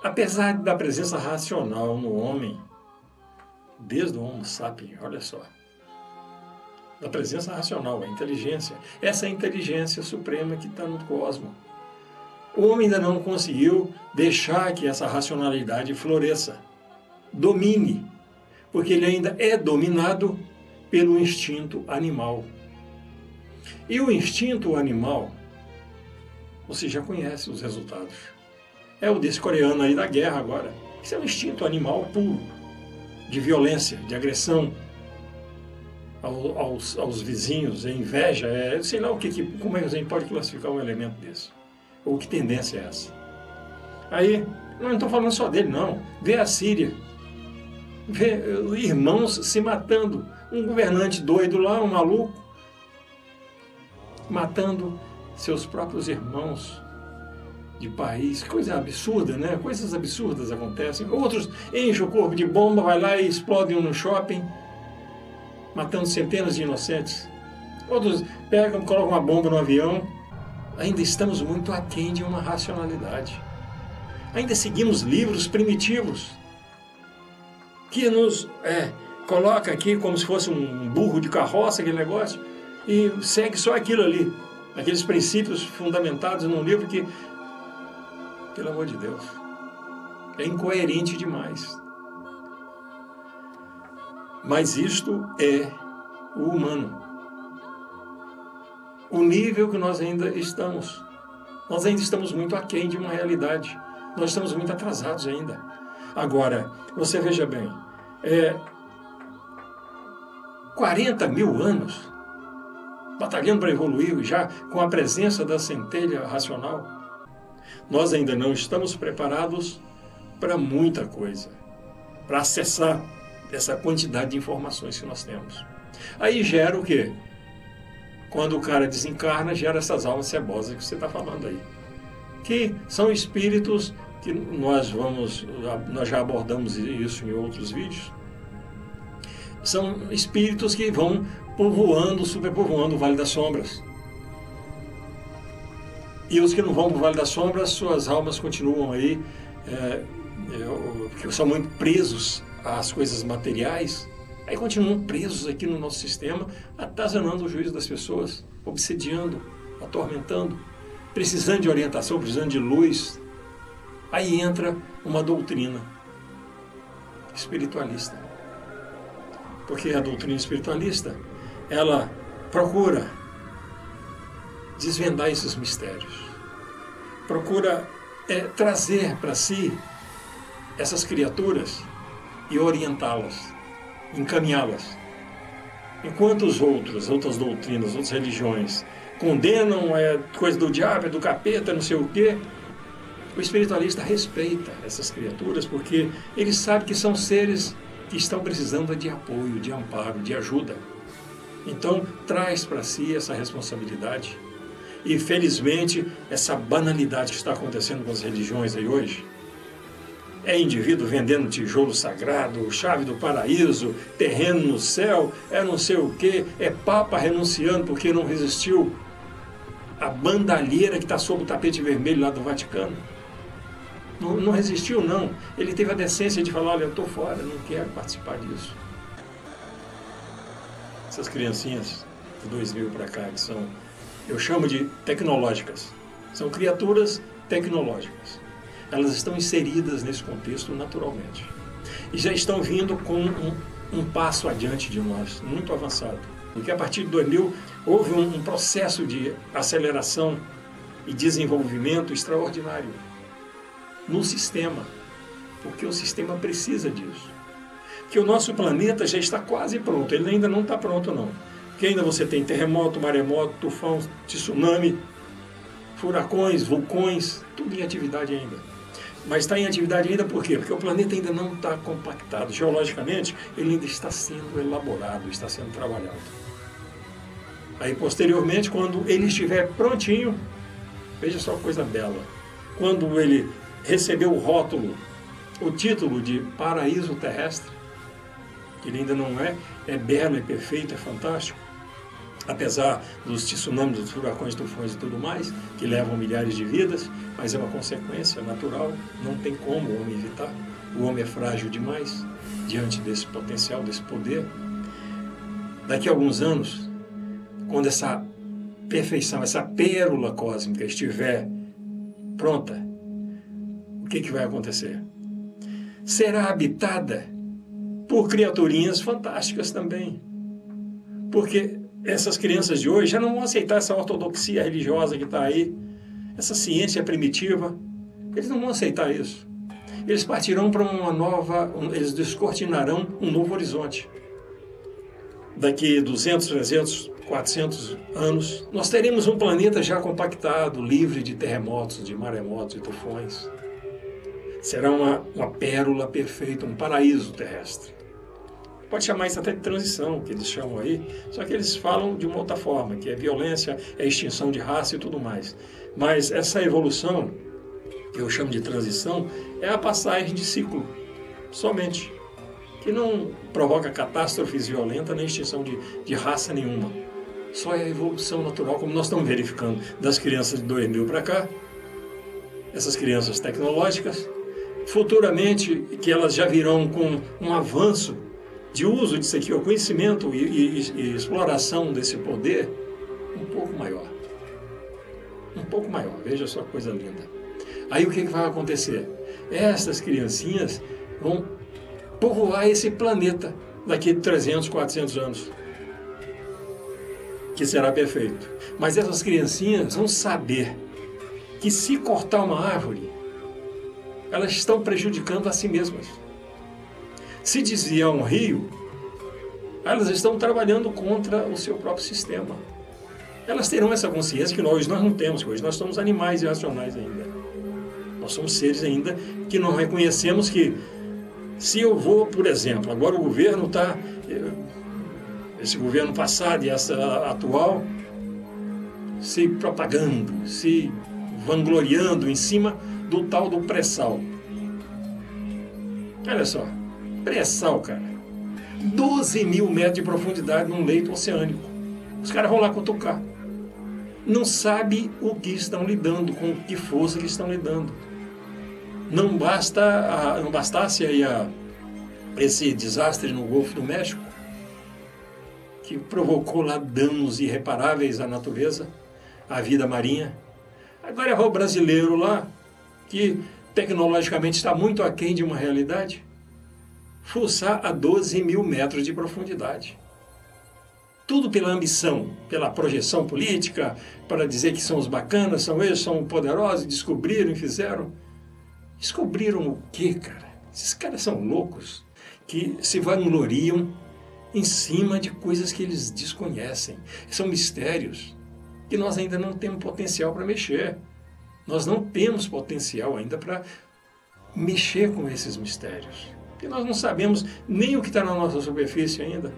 Apesar da presença racional no homem, desde o Homo sapiens, olha só, da presença racional, a inteligência, essa inteligência suprema que está no cosmos. O homem ainda não conseguiu deixar que essa racionalidade floresça, domine, porque ele ainda é dominado pelo instinto animal. E o instinto animal, você já conhece os resultados. É o desse coreano aí da guerra agora. Isso é um instinto animal puro, de violência, de agressão aos vizinhos, inveja, sei lá como é que a gente pode classificar um elemento desse. Ou que tendência é essa? Aí, não estou falando só dele, não. Vê a Síria. Vê irmãos se matando. Um governante doido lá, um maluco, matando seus próprios irmãos de país. Coisa absurda, né? Coisas absurdas acontecem. Outros enchem o corpo de bomba, vai lá e explodem no shopping, matando centenas de inocentes. Outros pegam, colocam uma bomba no avião. Ainda estamos muito aquém de uma racionalidade. Ainda seguimos livros primitivos que nos coloca aqui como se fosse um burro de carroça, aquele negócio, e segue só aquilo ali, aqueles princípios fundamentados num livro que, pelo amor de Deus, é incoerente demais. Mas isto é o humano. O nível que nós ainda estamos. Nós ainda estamos muito aquém de uma realidade. Nós estamos muito atrasados ainda. Agora, você veja bem, 40 mil anos batalhando para evoluir, já com a presença da centelha racional, nós ainda não estamos preparados para muita coisa, para acessar essa quantidade de informações que nós temos. Aí gera o quê? Quando o cara desencarna, gera essas almas cebosas que você está falando aí, que são espíritos que nós já abordamos isso em outros vídeos. São espíritos que vão povoando, superpovoando o Vale das Sombras. E os que não vão para o Vale das Sombras, suas almas continuam aí, porque são muito presos às coisas materiais, aí continuam presos aqui no nosso sistema, atazanando o juízo das pessoas, obsediando, atormentando, precisando de orientação, precisando de luz. Aí entra uma doutrina espiritualista. Porque a doutrina espiritualista, ela procura desvendar esses mistérios. Procura trazer para si essas criaturas e orientá-las, encaminhá-las. Enquanto outras doutrinas, outras religiões condenam, coisa do diabo, do capeta, não sei o quê, o espiritualista respeita essas criaturas porque ele sabe que são seres que estão precisando de apoio, de amparo, de ajuda. Então, traz para si essa responsabilidade. E, felizmente, essa banalidade que está acontecendo com as religiões aí hoje, é indivíduo vendendo tijolo sagrado, chave do paraíso, terreno no céu, não sei o quê, papa renunciando porque não resistiu à bandalheira que está sob o tapete vermelho lá do Vaticano. Não resistiu, não. Ele teve a decência de falar, olha, eu estou fora, não quero participar disso. Essas criancinhas de 2000 para cá, que são, eu chamo de tecnológicas, são criaturas tecnológicas. Elas estão inseridas nesse contexto naturalmente. E já estão vindo com um passo adiante de nós, muito avançado. Porque a partir de 2000 houve um processo de aceleração e desenvolvimento extraordinário no sistema, porque o sistema precisa disso. Que o nosso planeta já está quase pronto, ele ainda não está pronto não. Porque ainda você tem terremoto, maremoto, tufão, tsunami, furacões, vulcões, tudo em atividade ainda. Mas está em atividade ainda por quê? Porque o planeta ainda não está compactado. Geologicamente, ele ainda está sendo elaborado, está sendo trabalhado. Aí, posteriormente, quando ele estiver prontinho, veja só que coisa bela. Quando ele recebeu o rótulo, o título de paraíso terrestre, que ele ainda não é belo, é perfeito, é fantástico. apesar dos tsunamis, dos furacões, tufões e tudo mais, que levam milhares de vidas, mas é uma consequência natural, não tem como o homem evitar. O homem é frágil demais diante desse potencial, desse poder. Daqui a alguns anos, quando essa perfeição, essa pérola cósmica estiver pronta, o que vai acontecer? Será habitada por criaturinhas fantásticas também. Porque essas crianças de hoje já não vão aceitar essa ortodoxia religiosa que está aí, essa ciência primitiva. Eles não vão aceitar isso. Eles partirão para uma nova, eles descortinarão um novo horizonte. Daqui 200, 300, 400 anos, nós teremos um planeta já compactado, livre de terremotos, de maremotos e tufões. Será uma pérola perfeita, um paraíso terrestre. Pode chamar isso até de transição, que eles chamam aí, só que eles falam de uma outra forma, que é violência, é extinção de raça e tudo mais. Mas essa evolução, que eu chamo de transição, é a passagem de ciclo, somente, que não provoca catástrofes violentas nem extinção de raça nenhuma. Só é a evolução natural, como nós estamos verificando das crianças de 2000 para cá, essas crianças tecnológicas, futuramente, que elas já virão com um avanço de uso disso aqui, o conhecimento e exploração desse poder um pouco maior. Um pouco maior, veja só que coisa linda. Aí o que vai acontecer? Essas criancinhas vão povoar esse planeta daqui a 300, 400 anos, que será perfeito. Mas essas criancinhas vão saber que se cortar uma árvore, elas estão prejudicando a si mesmas. Se desviar um rio, elas estão trabalhando contra o seu próprio sistema. Elas terão essa consciência que nós não temos, hoje nós somos animais irracionais ainda. Nós somos seres ainda que não reconhecemos que, se eu vou, por exemplo, agora o governo está, esse governo passado e essa atual, se propagando, se vangloriando em cima do tal do pré-sal. Olha só, pré-sal, cara. 12 mil metros de profundidade num leito oceânico. Os caras vão lá cutucar. Não sabe o que estão lidando, com que força que estão lidando. Não bastasse aí esse desastre no Golfo do México, que provocou lá danos irreparáveis à natureza, à vida marinha. Agora é o brasileiro lá, que tecnologicamente está muito aquém de uma realidade, fuçar a 12 mil metros de profundidade. Tudo pela ambição, pela projeção política, para dizer que são os bacanas, são eles, são poderosos, descobriram e fizeram. Descobriram o quê, cara? Esses caras são loucos, que se vangloriam em cima de coisas que eles desconhecem. São mistérios que nós ainda não temos potencial para mexer. Nós não temos potencial ainda para mexer com esses mistérios. Porque nós não sabemos nem o que está na nossa superfície ainda.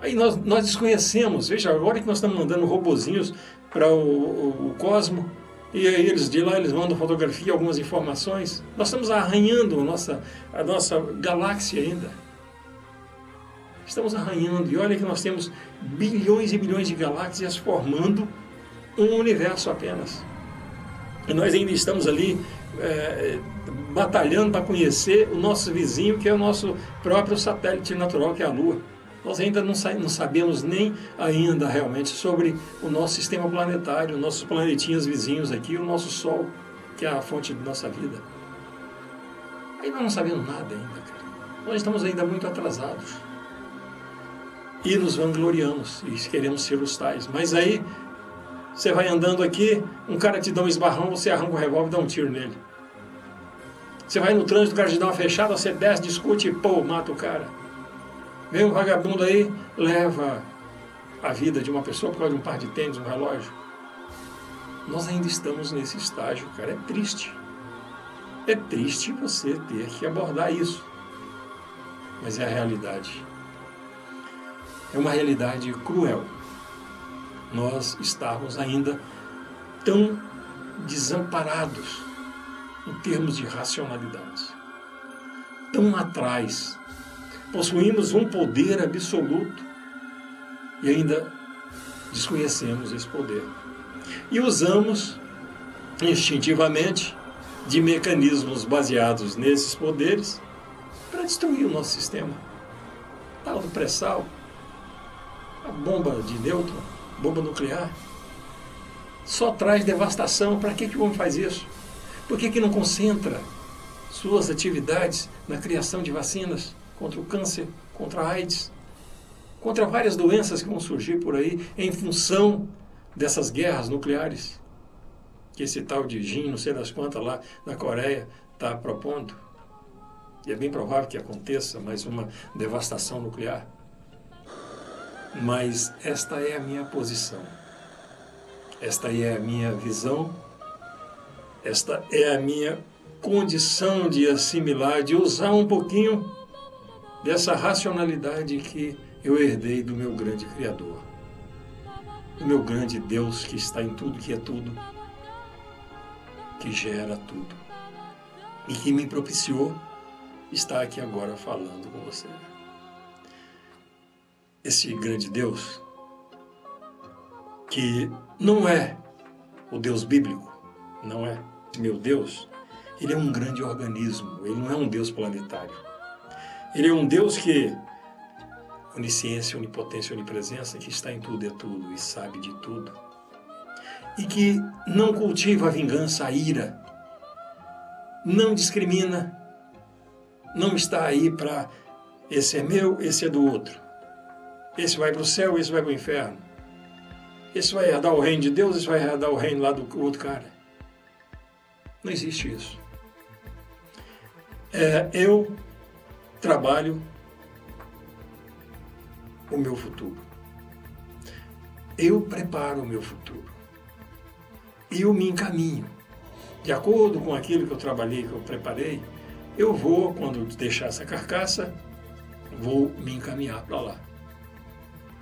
Aí nós desconhecemos. Veja, agora que nós estamos mandando robozinhos para o cosmo, e aí de lá eles mandam fotografia, algumas informações. Nós estamos arranhando a nossa galáxia ainda. Estamos arranhando. E olha que nós temos bilhões e bilhões de galáxias formando um universo apenas. E nós ainda estamos ali batalhando para conhecer o nosso vizinho, que é o nosso próprio satélite natural, que é a Lua. Nós ainda não sabemos nem ainda realmente sobre o nosso sistema planetário, nossos planetinhas vizinhos aqui, o nosso Sol, que é a fonte de nossa vida. Aí nós não sabemos nada ainda, cara. Nós estamos ainda muito atrasados. E nos vangloriamos e queremos ser os tais. Mas aí, você vai andando aqui, um cara te dá um esbarrão, você arranca o revólver e dá um tiro nele. Você vai no trânsito, o cara te dá uma fechada, você desce, discute e pô, mata o cara. Vem um vagabundo aí, leva a vida de uma pessoa por causa de um par de tênis, um relógio. Nós ainda estamos nesse estágio, cara. É triste. É triste você ter que abordar isso. Mas é a realidade. É uma realidade cruel. Nós estamos ainda tão desamparados em termos de racionalidade. Tão atrás. Possuímos um poder absoluto e ainda desconhecemos esse poder. E usamos instintivamente de mecanismos baseados nesses poderes para destruir o nosso sistema. Tal do pré-sal, a bomba de nêutron, bomba nuclear, só traz devastação. Para que o homem faz isso? Por que não concentra suas atividades na criação de vacinas contra o câncer, contra a AIDS, contra várias doenças que vão surgir por aí em função dessas guerras nucleares que esse tal de Jin, não sei das quantas lá na Coreia, está propondo? E é bem provável que aconteça mais uma devastação nuclear. Mas esta é a minha posição. Esta é a minha visão. Esta é a minha condição de assimilar, de usar um pouquinho dessa racionalidade que eu herdei do meu grande Criador, do meu grande Deus que está em tudo, que é tudo, que gera tudo e que me propiciou estar aqui agora falando com você. Esse grande Deus, que não é o Deus bíblico, não é meu Deus, ele é um grande organismo, ele não é um Deus planetário. Ele é um Deus que, onisciência, onipotência, onipresença, que está em tudo e é tudo e sabe de tudo. E que não cultiva a vingança, a ira, não discrimina, não está aí para esse é meu, esse é do outro. Esse vai para o céu, esse vai para o inferno. Esse vai herdar o reino de Deus, esse vai herdar o reino lá do outro cara. Não existe isso. Eu trabalho o meu futuro. Eu preparo o meu futuro. Eu me encaminho. De acordo com aquilo que eu trabalhei, que eu preparei, eu vou, quando deixar essa carcaça, vou me encaminhar para lá.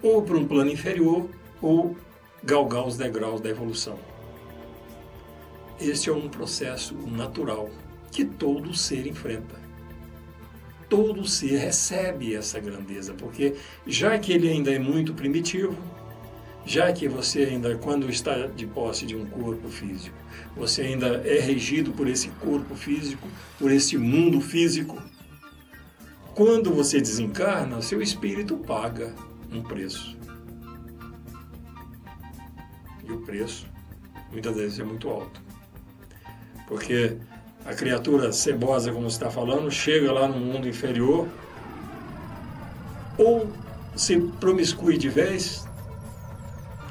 Ou para um plano inferior, ou galgar os degraus da evolução. Este é um processo natural que todo ser enfrenta. Todo ser recebe essa grandeza, porque já que ele ainda é muito primitivo, já que você ainda, quando está de posse de um corpo físico, você ainda é regido por esse corpo físico, por esse mundo físico, quando você desencarna, seu espírito paga um preço. E o preço, muitas vezes, é muito alto. Porque a criatura cebosa, como você está falando, chega lá no mundo inferior, ou se promiscui de vez,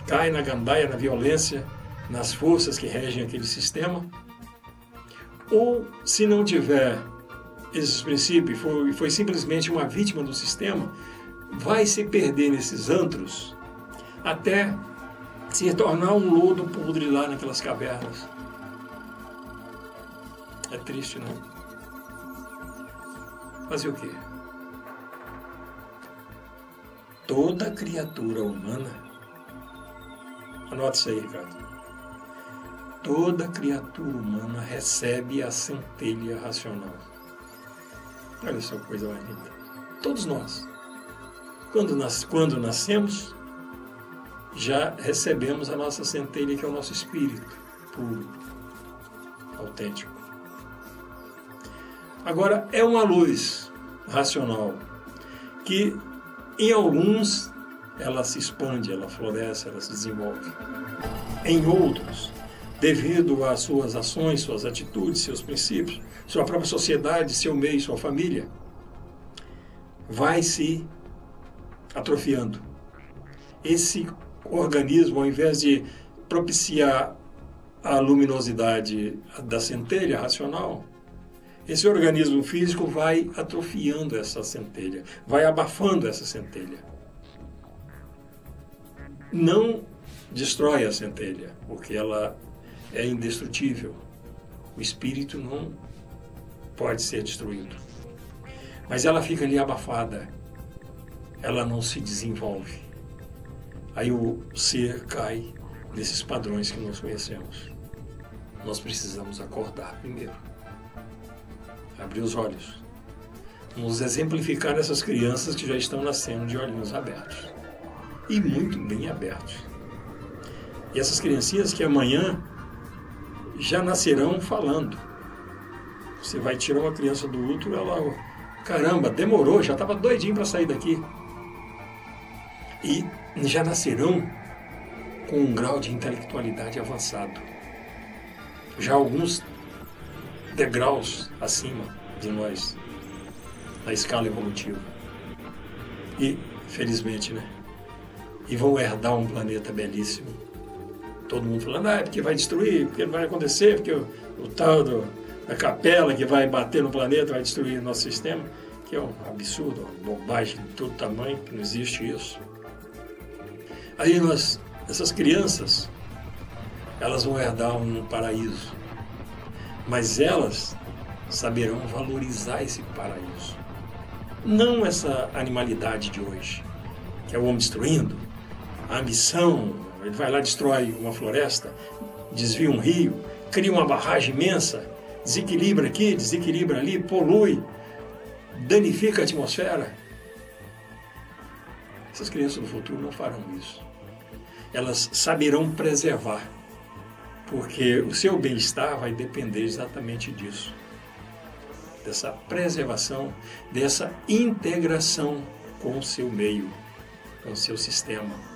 cai na gandaia, na violência, nas forças que regem aquele sistema, ou se não tiver esses princípios, foi simplesmente uma vítima do sistema, vai se perder nesses antros até se tornar um lodo podre lá naquelas cavernas. É triste, não? Fazer o quê? Toda criatura humana, anote isso aí, Ricardo. Toda criatura humana recebe a centelha racional. Olha só que coisa mais linda. Todos nós. Quando nascemos, já recebemos a nossa centelha, que é o nosso espírito puro, autêntico. Agora, é uma luz racional que, em alguns, ela se expande, ela floresce, ela se desenvolve. Em outros, devido às suas ações, suas atitudes, seus princípios, sua própria sociedade, seu meio, sua família, vai se atrofiando. Esse organismo, ao invés de propiciar a luminosidade da centelha racional, esse organismo físico vai atrofiando essa centelha, vai abafando essa centelha. Não destrói a centelha, porque ela é indestrutível. O espírito não pode ser destruído. Mas ela fica ali abafada, ela não se desenvolve. Aí o ser cai nesses padrões que nós conhecemos. Nós precisamos acordar primeiro. Abrir os olhos. Vamos exemplificar essas crianças que já estão nascendo de olhinhos abertos. E muito bem abertos. E essas criancinhas que amanhã já nascerão falando. Você vai tirar uma criança do útero, ela, caramba, demorou, já estava doidinho para sair daqui. E já nascerão com um grau de intelectualidade avançado. Já alguns degraus acima de nós, na escala evolutiva. E, felizmente, né? E vão herdar um planeta belíssimo. Todo mundo falando, é porque vai destruir, porque vai acontecer, porque o tal da capela que vai bater no planeta vai destruir o nosso sistema, que é um absurdo, uma bobagem de todo tamanho, que não existe isso. Aí essas crianças, elas vão herdar um paraíso, mas elas saberão valorizar esse paraíso. Não essa animalidade de hoje, que é o homem destruindo, a ambição, ele vai lá, destrói uma floresta, desvia um rio, cria uma barragem imensa, desequilibra aqui, desequilibra ali, polui, danifica a atmosfera. Essas crianças do futuro não farão isso. Elas saberão preservar, porque o seu bem-estar vai depender exatamente disso. Dessa preservação, dessa integração com o seu meio, com o seu sistema.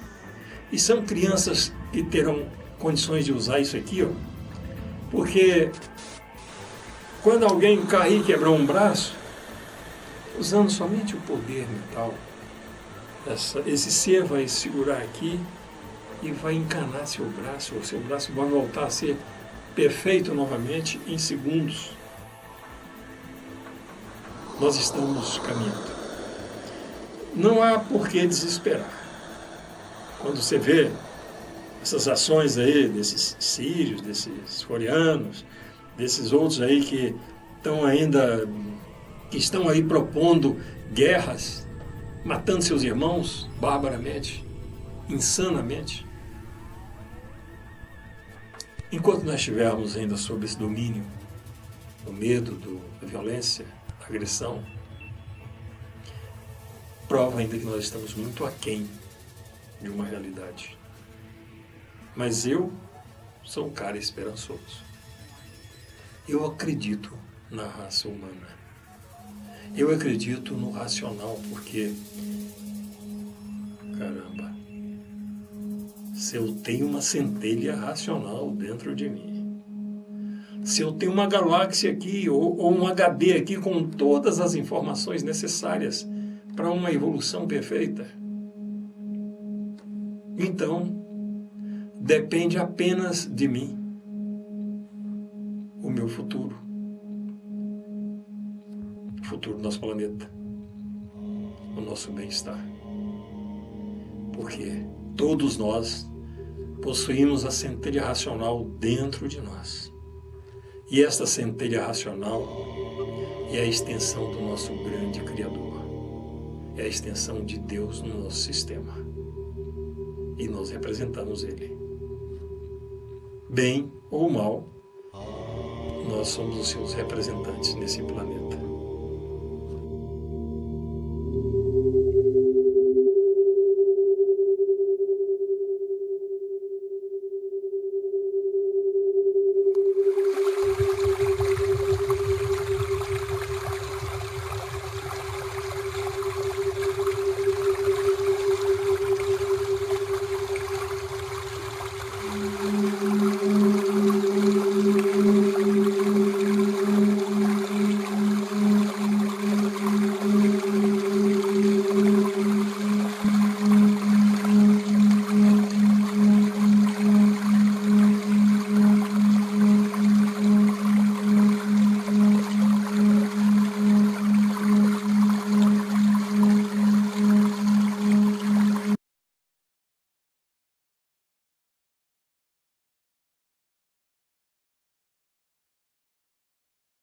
E são crianças que terão condições de usar isso aqui, ó, porque quando alguém cair e quebrar um braço, usando somente o poder mental, esse ser vai segurar aqui e vai encanar seu braço, o seu braço vai voltar a ser perfeito novamente em segundos. Nós estamos caminhando. Não há por que desesperar. Quando você vê essas ações aí, desses sírios, desses coreanos, desses outros aí que estão aí propondo guerras, matando seus irmãos barbaramente, insanamente. Enquanto nós estivermos ainda sob esse domínio, do medo, da violência, da agressão, prova ainda que nós estamos muito aquém de uma realidade. Mas eu sou um cara esperançoso. Eu acredito na raça humana. Eu acredito no racional, porque, caramba, se eu tenho uma centelha racional dentro de mim, se eu tenho uma galáxia aqui, ou um HD aqui com todas as informações necessárias para uma evolução perfeita, então depende apenas de mim, o meu futuro, o futuro do nosso planeta, o nosso bem-estar. Porque todos nós possuímos a centelha racional dentro de nós. E esta centelha racional é a extensão do nosso grande Criador. É a extensão de Deus no nosso sistema. E nós representamos Ele. Bem ou mal, nós somos os seus representantes nesse planeta.